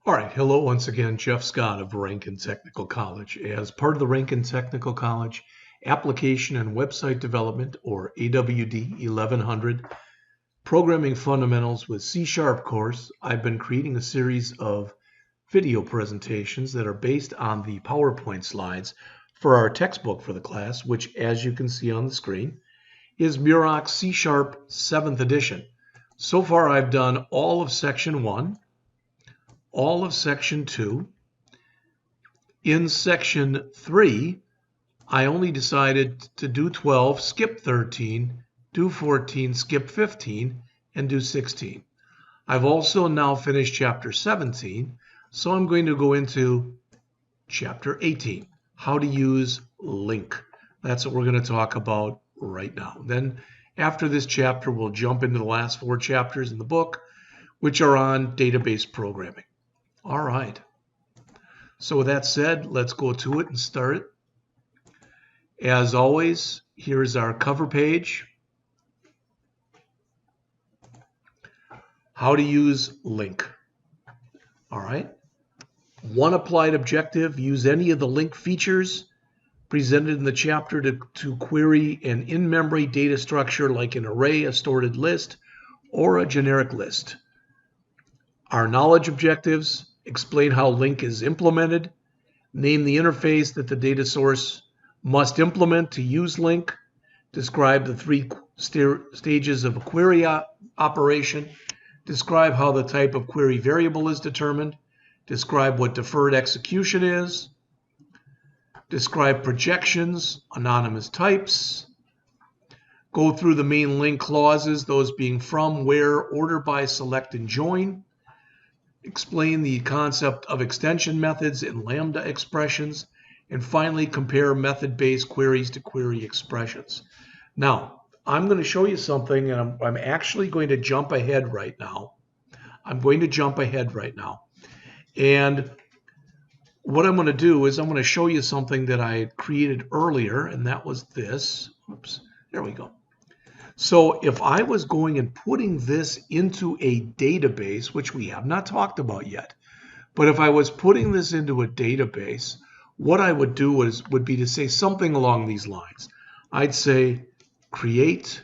All right, hello once again, Jeff Scott of Rankin Technical College. As part of the Rankin Technical College Application and Website Development, or AWD1100, Programming Fundamentals with C# course, I've been creating a series of video presentations that are based on the PowerPoint slides for our textbook for the class, which, as you can see on the screen, is Muroc C# 7th edition. So far, I've done all of Section 1, all of Section 2. In Section 3, I only decided to do 12, skip 13, do 14, skip 15, and do 16. I've also now finished Chapter 17, so I'm going to go into Chapter 18, how to use link. That's what we're going to talk about right now. Then after this chapter, we'll jump into the last 4 chapters in the book, which are on database programming. All right. So with that said, let's go to it and start it. As always, here's our cover page. How to use link. All right. One applied objective, use any of the link features presented in the chapter to query an in-memory data structure like an array, a sorted list, or a generic list. Our knowledge objectives explain how link is implemented, name the interface that the data source must implement to use link, describe the 3 stages of a query operation, describe how the type of query variable is determined, describe what deferred execution is, describe projections, anonymous types, go through the main link clauses, those being from, where, order by, select, and join, explain the concept of extension methods and lambda expressions, and finally compare method-based queries to query expressions. Now, I'm going to show you something, and I'm actually going to jump ahead right now. And what I'm going to do is I'm going to show you something that I created earlier, and that was this. Oops, there we go. So if I was going and putting this into a database, which we have not talked about yet, but if I was putting this into a database, what I would do would be to say something along these lines. I'd say create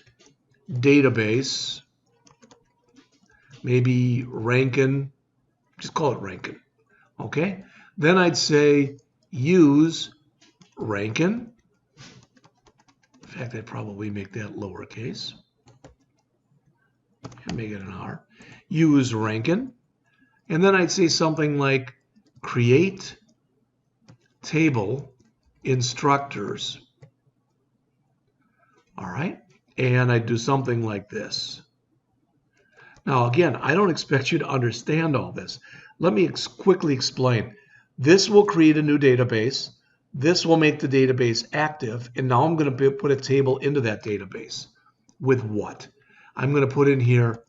database, maybe Rankin, just call it Rankin, okay? Then I'd say use Rankin. In fact, I'd probably make that lowercase and make it an R. Use Rankin. And then I'd say something like create table instructors. All right. And I'd do something like this. Now, again, I don't expect you to understand all this. Let me quickly explain. This will create a new database. This will make the database active, and now I'm going to put a table into that database. With what? I'm going to put in here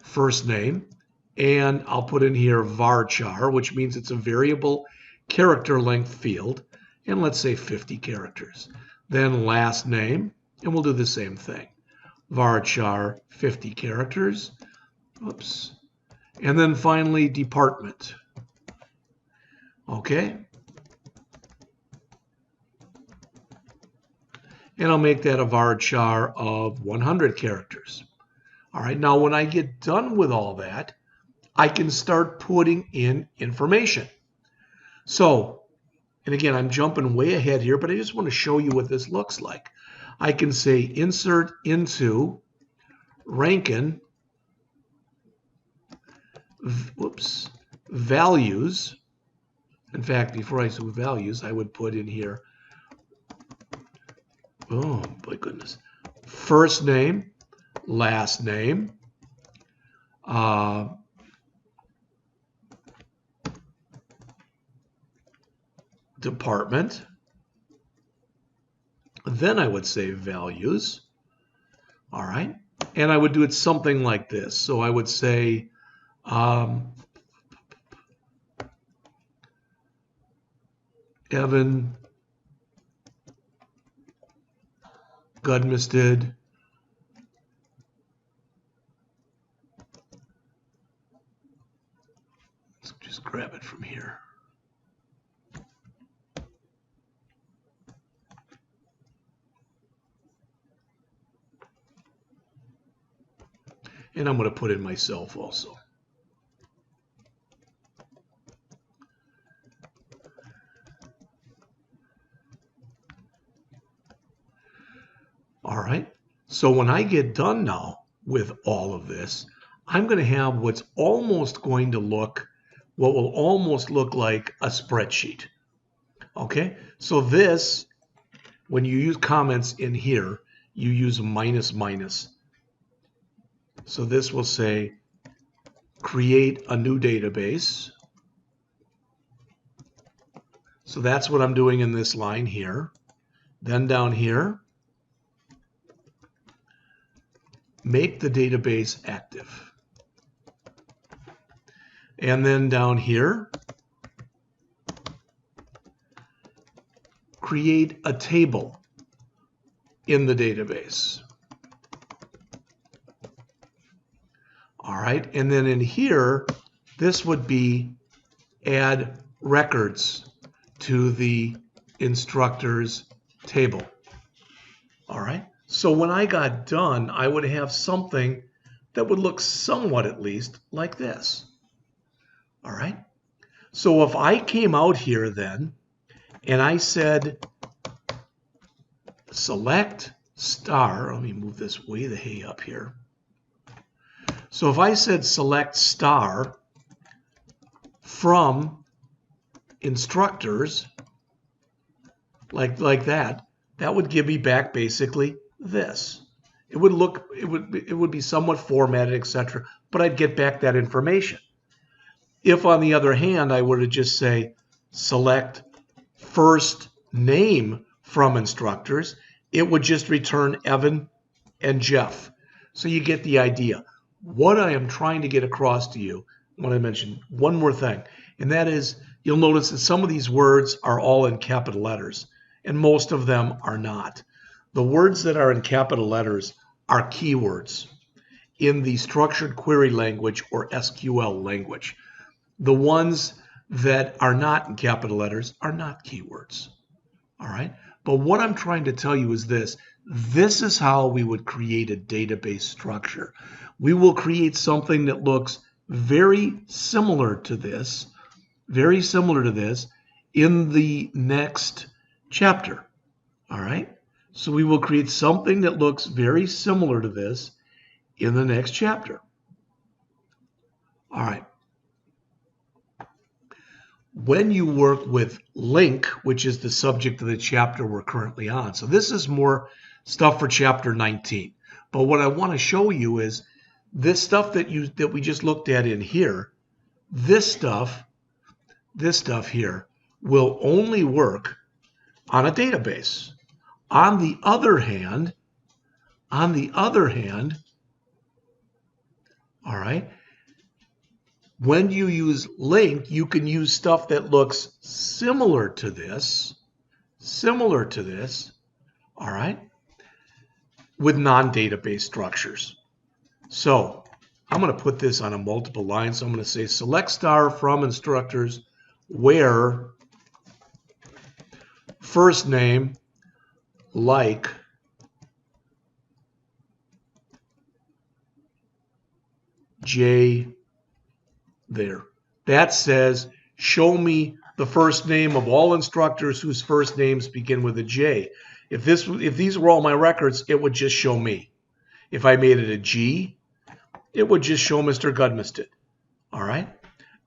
first name, and I'll put in here varchar, which means it's a variable character length field, and let's say 50 characters. Then last name, and we'll do the same thing. Varchar 50 characters. Oops. And then finally department. Okay. And I'll make that a varchar of 100 characters. All right, now when I get done with all that, I can start putting in information. So, and again, I'm jumping way ahead here, but I just want to show you what this looks like. I can say insert into Rankin, values. In fact, before I do values, I would put in here, oh my goodness, first name, last name, department. Then I would say values. All right. And I would do it something like this. So I would say Evan Gudmested Just grab it from here. And I'm going to put in myself also. All right. So when I get done now with all of this, I'm going to have what's almost going to look, what will almost look like a spreadsheet. Okay. So this, when you use comments in here, you use minus minus. So this will say create a new database. So that's what I'm doing in this line here. Then down here, make the database active. And then down here, create a table in the database. All right, and then in here, this would be add records to the instructors table. All right, so when I got done, I would have something that would look somewhat, at least, like this. All right, so if I came out here then and I said select star, let me move this way the hay up here. So if I said select star from instructors, like that, that would give me back basically this. It would be somewhat formatted, etc., but I'd get back that information. If on the other hand, I were to just say select first name from instructors, it would just return Evan and Jeff. So you get the idea. What I am trying to get across to you, I want to mention one more thing, and that is you'll notice that some of these words are all in capital letters, and most of them are not. The words that are in capital letters are keywords in the structured query language or SQL language. The ones that are not in capital letters are not keywords. All right? But what I'm trying to tell you is this. This is how we would create a database structure. We will create something that looks very similar to this, in the next chapter. All right? So we will create something that looks very similar to this in the next chapter. All right. When you work with link, which is the subject of the chapter we're currently on. So this is more stuff for chapter 19. But what I want to show you is this stuff that we just looked at in here, this stuff here will only work on a database. On the other hand, all right, when you use link, you can use stuff that looks similar to this, all right, with non-database structures. So I'm going to put this on a multiple line. So I'm going to say select star from instructors where first name like J there. That says show me the first name of all instructors whose first names begin with a J. If these were all my records, it would just show me. If I made it a G, it would just show Mr. Gudmested. All right?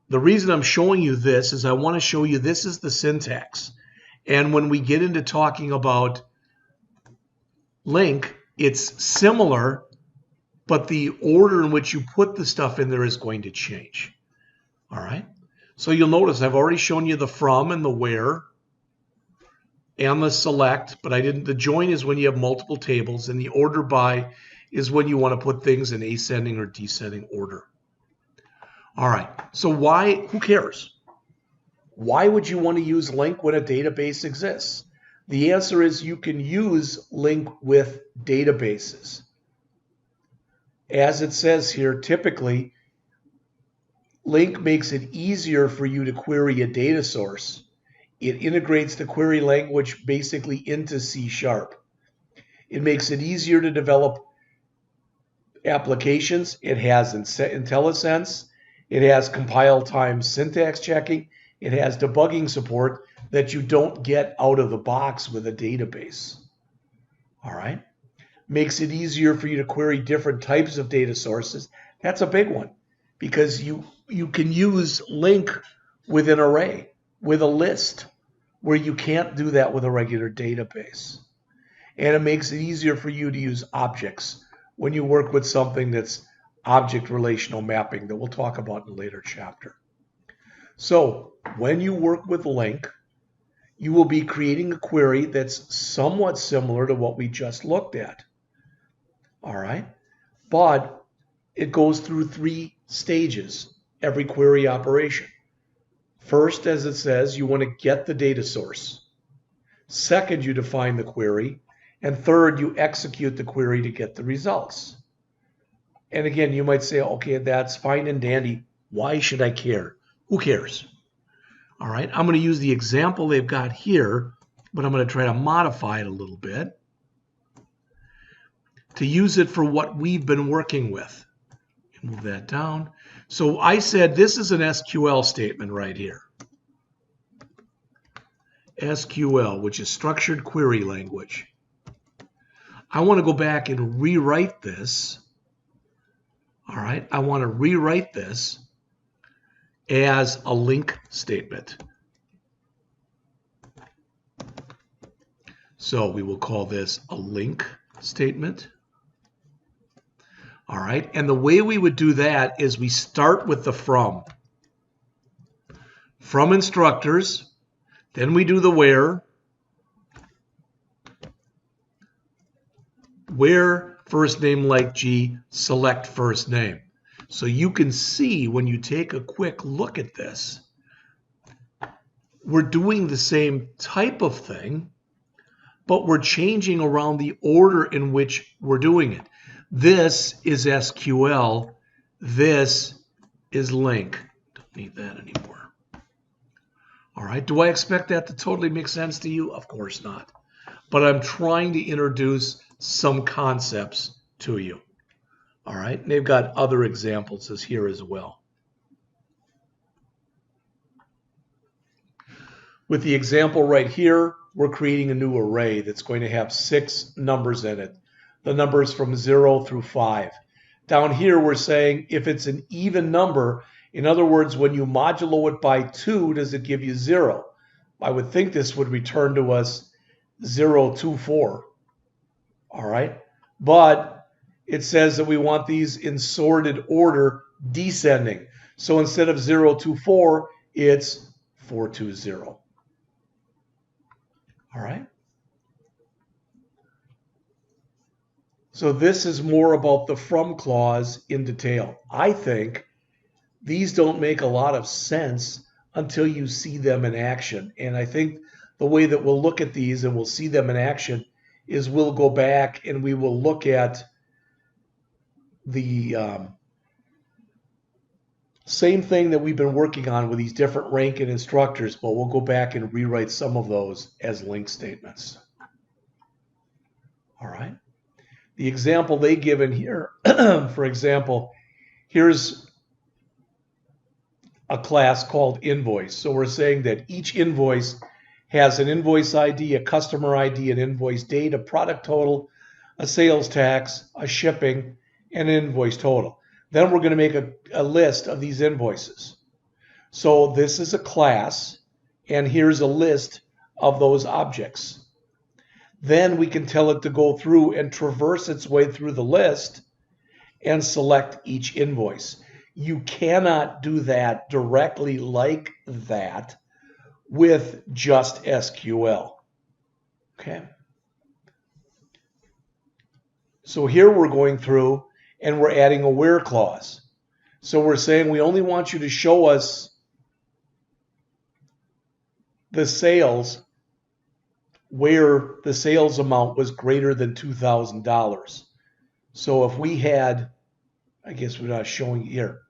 The reason I'm showing you this is I want to show you this is the syntax. And when we get into talking about link, it's similar, but the order in which you put the stuff in there is going to change. All right? So you'll notice I've already shown you the from and the where and the select, but I didn't. The join is when you have multiple tables, and the order by is when you want to put things in ascending or descending order. All right, so why, who cares? Why would you want to use link when a database exists? The answer is you can use link with databases. As it says here, typically, LINQ makes it easier for you to query a data source. It integrates the query language basically into C#. It makes it easier to develop applications. It has IntelliSense. It has compile time syntax checking. It has debugging support that you don't get out of the box with a database. All right. Makes it easier for you to query different types of data sources. That's a big one because you can use LINQ with an array, with a list, where you can't do that with a regular database. And it makes it easier for you to use objects when you work with something that's object relational mapping that we'll talk about in a later chapter. So when you work with LINQ, you will be creating a query that's somewhat similar to what we just looked at. All right, but it goes through 3 stages, every query operation. First, as it says, you want to get the data source. Second, you define the query. And third, you execute the query to get the results. And again, you might say, okay, that's fine and dandy. Why should I care? Who cares? All right, I'm going to use the example they've got here, but I'm going to try to modify it a little bit to use it for what we've been working with. Move that down. So I said this is an SQL statement right here. SQL, which is structured query language. I want to go back and rewrite this. All right, I want to rewrite this as a LINQ statement. So we will call this a LINQ statement. All right, and the way we would do that is we start with the from instructors, then we do the where first name like G, select first name. So you can see when you take a quick look at this, we're doing the same type of thing, but we're changing around the order in which we're doing it. This is SQL. This is LINQ. Don't need that anymore. All right. Do I expect that to totally make sense to you? Of course not. But I'm trying to introduce some concepts to you. All right. And they've got other examples as here as well. With the example right here, we're creating a new array that's going to have 6 numbers in it. The numbers from 0 through 5. Down here, we're saying if it's an even number, in other words, when you modulo it by 2, does it give you 0? I would think this would return to us 0, 2, 4. All right. But it says that we want these in sorted order descending. So instead of 0, 2, 4, it's 4, 2, 0. All right. So this is more about the from clause in detail. I think these don't make a lot of sense until you see them in action. And I think the way that we'll look at these and we'll see them in action is we'll go back and we will look at the same thing that we've been working on with these different rank and instructors, but we'll go back and rewrite some of those as LINQ statements. All right. The example they give in here, for example, here's a class called invoice. So we're saying that each invoice has an invoice ID, a customer ID, an invoice date, a product total, a sales tax, a shipping, and an invoice total. Then we're going to make a list of these invoices. So this is a class, and here's a list of those objects. Then we can tell it to go through and traverse its way through the list and select each invoice. You cannot do that directly like that with just SQL. Okay. So here we're going through and we're adding a where clause. So we're saying we only want you to show us the sales where the sales amount was greater than $2,000. So if we had, I guess we're not showing here,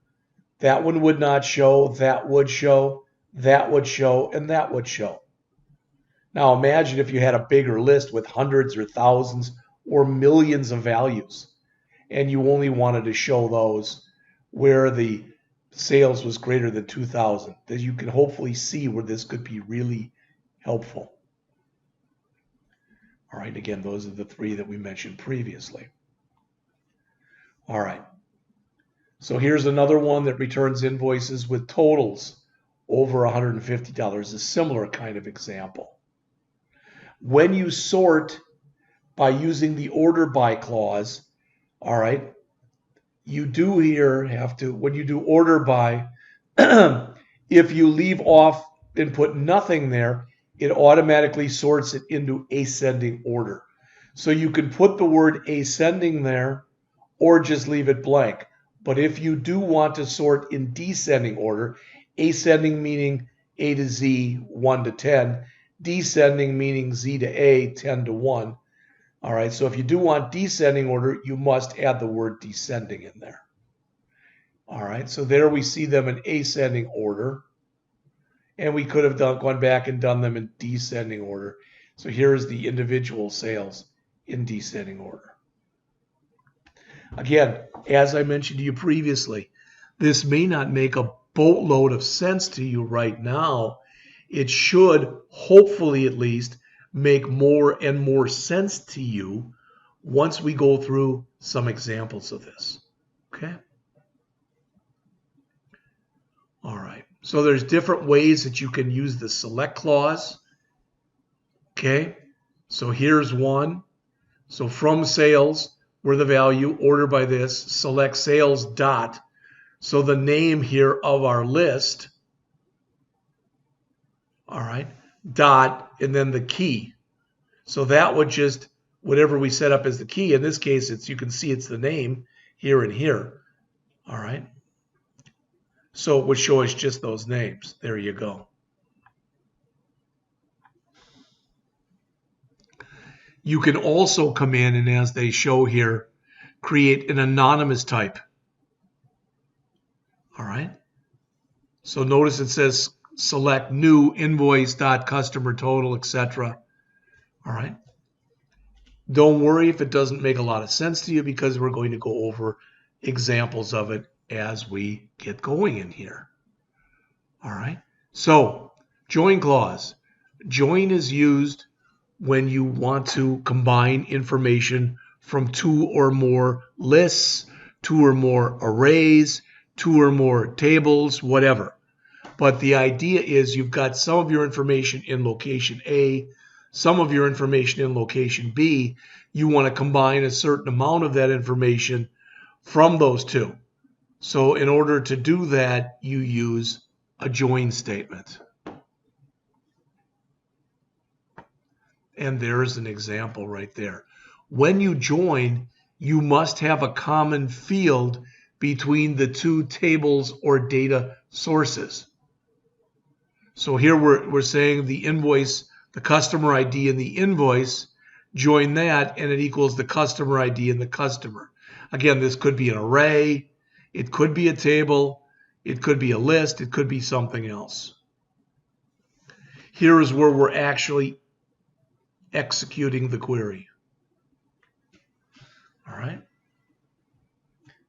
That one would not show, that would show, that would show, and that would show. Now imagine if you had a bigger list with hundreds or thousands or millions of values, and you only wanted to show those where the sales was greater than 2,000. Then you can hopefully see where this could be really helpful. All right, again, those are the three that we mentioned previously. All right, so here's another one that returns invoices with totals over $150, a similar kind of example. When you sort by using the order by clause, all right, you do here have to, when you do order by, if you leave off and put nothing there, it automatically sorts it into ascending order. So you can put the word ascending there or just leave it blank. But if you do want to sort in descending order, ascending meaning A to Z, 1 to 10, descending meaning Z to A, 10 to 1. All right, so if you do want descending order, you must add the word descending in there. All right, so there we see them in ascending order. And we could have gone back and done them in descending order. So here's the individual sales in descending order. Again, as I mentioned to you previously, this may not make a boatload of sense to you right now. It should, hopefully at least, make more and more sense to you once we go through some examples of this. Okay? All right. So there's different ways that you can use the select clause. Okay? So here's one. So from sales, where the value, order by this, select sales dot. So the name here of our list, all right, dot, and then the key. So that would just, whatever we set up as the key, in this case, it's, you can see it's the name here and here. All right. So it would show us just those names. There you go. You can also come in and, as they show here, create an anonymous type. All right. So notice it says select new invoice.customer total, etc. All right. Don't worry if it doesn't make a lot of sense to you, because we're going to go over examples of it as we get going in here. All right. So join clause. Join is used when you want to combine information from two or more lists, two or more arrays, two or more tables, whatever. But the idea is you've got some of your information in location A, some of your information in location B. You want to combine a certain amount of that information from those two. So in order to do that, you use a join statement. And there's an example right there. When you join, you must have a common field between the two tables or data sources. So here we're saying the invoice, the customer ID and the invoice, join that, and it equals the customer ID and the customer. Again, this could be an array, it could be a table, it could be a list, it could be something else. Here is where we're actually executing the query. All right.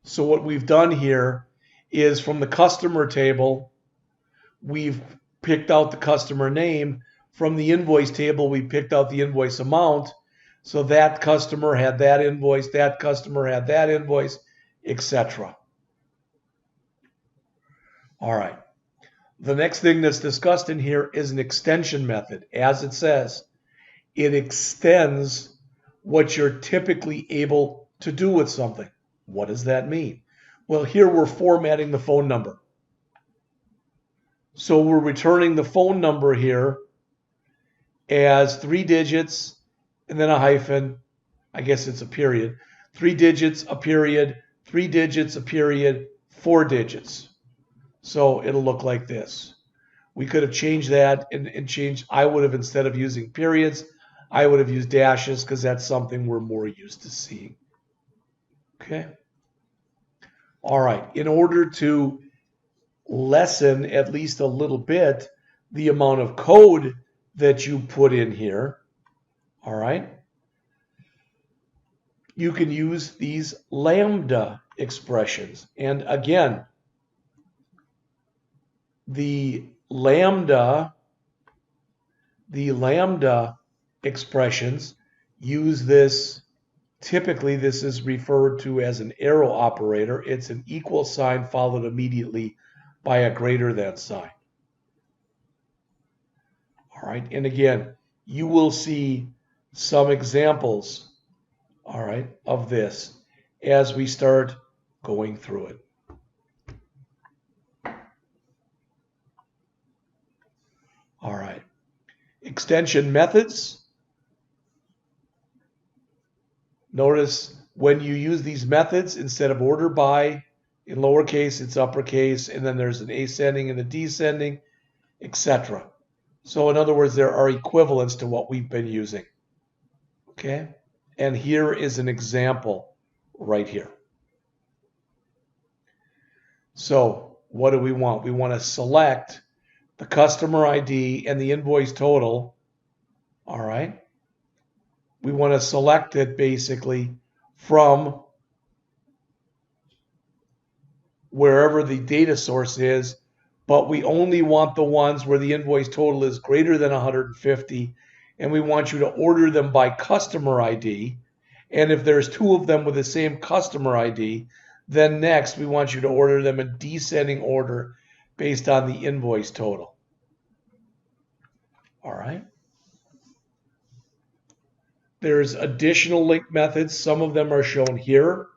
So what we've done here is from the customer table, we've picked out the customer name. From the invoice table, we picked out the invoice amount. So that customer had that invoice, that customer had that invoice, etc. All right. The next thing that's discussed in here is an extension method. As it says, it extends what you're typically able to do with something. What does that mean? Well, here we're formatting the phone number. So we're returning the phone number here as 3 digits and then a hyphen. I guess it's a period. 3 digits, a period, 3 digits, a period, 4 digits. So it'll look like this. We could have changed that and changed, I would have, instead of using periods, I would have used dashes, because that's something we're more used to seeing. Okay. All right. In order to lessen at least a little bit the amount of code that you put in here, all right, you can use these lambda expressions. And again, the lambda expressions use this. Typically, this is referred to as an arrow operator. It's an equal sign followed immediately by a greater than sign. All right, and again, you will see some examples, all right, of this as we start going through it. All right, extension methods. Notice when you use these methods, instead of order by in lowercase, it's uppercase, and then there's an ascending and a descending, etc. So in other words, there are equivalents to what we've been using. Okay? And here is an example right here. So what do we want? We want to select the customer ID and the invoice total. All right? We want to select it basically from wherever the data source is, but we only want the ones where the invoice total is greater than 150, and we want you to order them by customer ID. And if there's two of them with the same customer ID, then next we want you to order them in descending order based on the invoice total. All right. There's additional link methods. Some of them are shown here.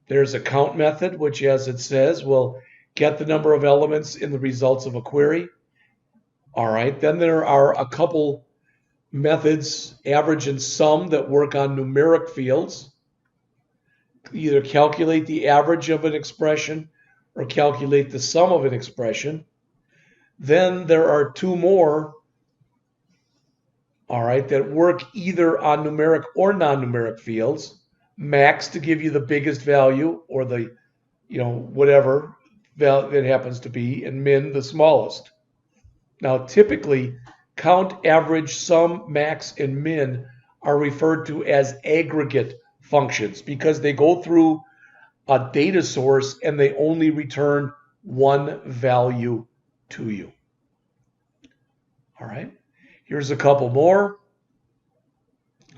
There's a count method, which, as it says, will get the number of elements in the results of a query. All right. Then there are a couple methods, average and sum, that work on numeric fields. Either calculate the average of an expression or calculate the sum of an expression. Then there are two more, all right, that work either on numeric or non-numeric fields. Max to give you the biggest value, or the, whatever value it happens to be, and min the smallest. Now, typically, count, average, sum, max, and min are referred to as aggregate functions because they go through a data source and they only return one value to you. All right. Here's a couple more.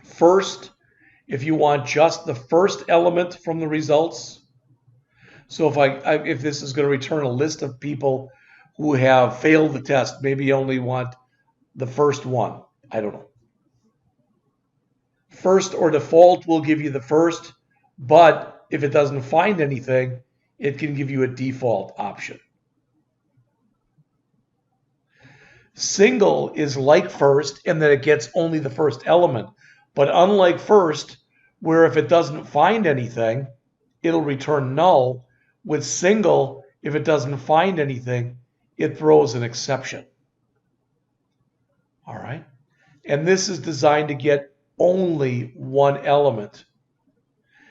First, if you want just the first element from the results. So if this is going to return a list of people who have failed the test, maybe you only want the first one. I don't know. First or default will give you the first, but if it doesn't find anything, it can give you a default option. Single is like first in that it gets only the first element, but unlike first, where if it doesn't find anything, it'll return null. With single, if it doesn't find anything, it throws an exception. All right. And this is designed to get only one element.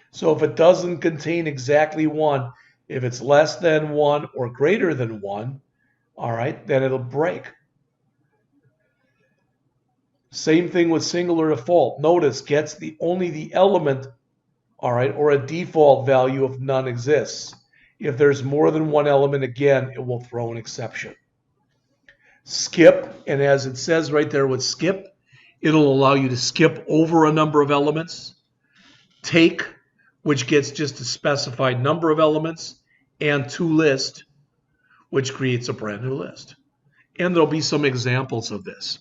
So if it doesn't contain exactly one, if it's less than one or greater than one, all right, then it'll break. Same thing with single or default. Notice gets only the element, all right, or a default value if none exists. If there's more than one element, again, it will throw an exception. Skip, and as it says right there with skip, it'll allow you to skip over a number of elements. Take, which gets just a specified number of elements, and toList, which creates a brand new list. And there'll be some examples of this.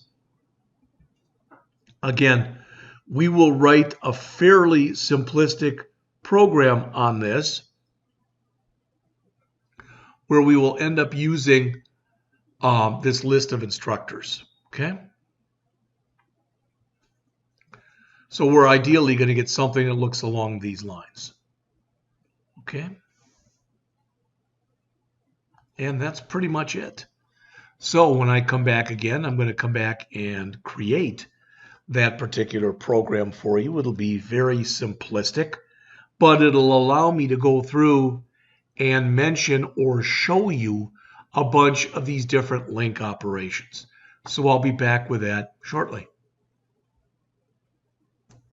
Again, we will write a fairly simplistic program on this where we will end up using this list of instructors, okay? So we're ideally going to get something that looks along these lines, okay? And that's pretty much it. So when I come back again, I'm going to come back and create that particular program for you. It'll be very simplistic, but it'll allow me to go through and mention or show you a bunch of these different link operations. So I'll be back with that shortly.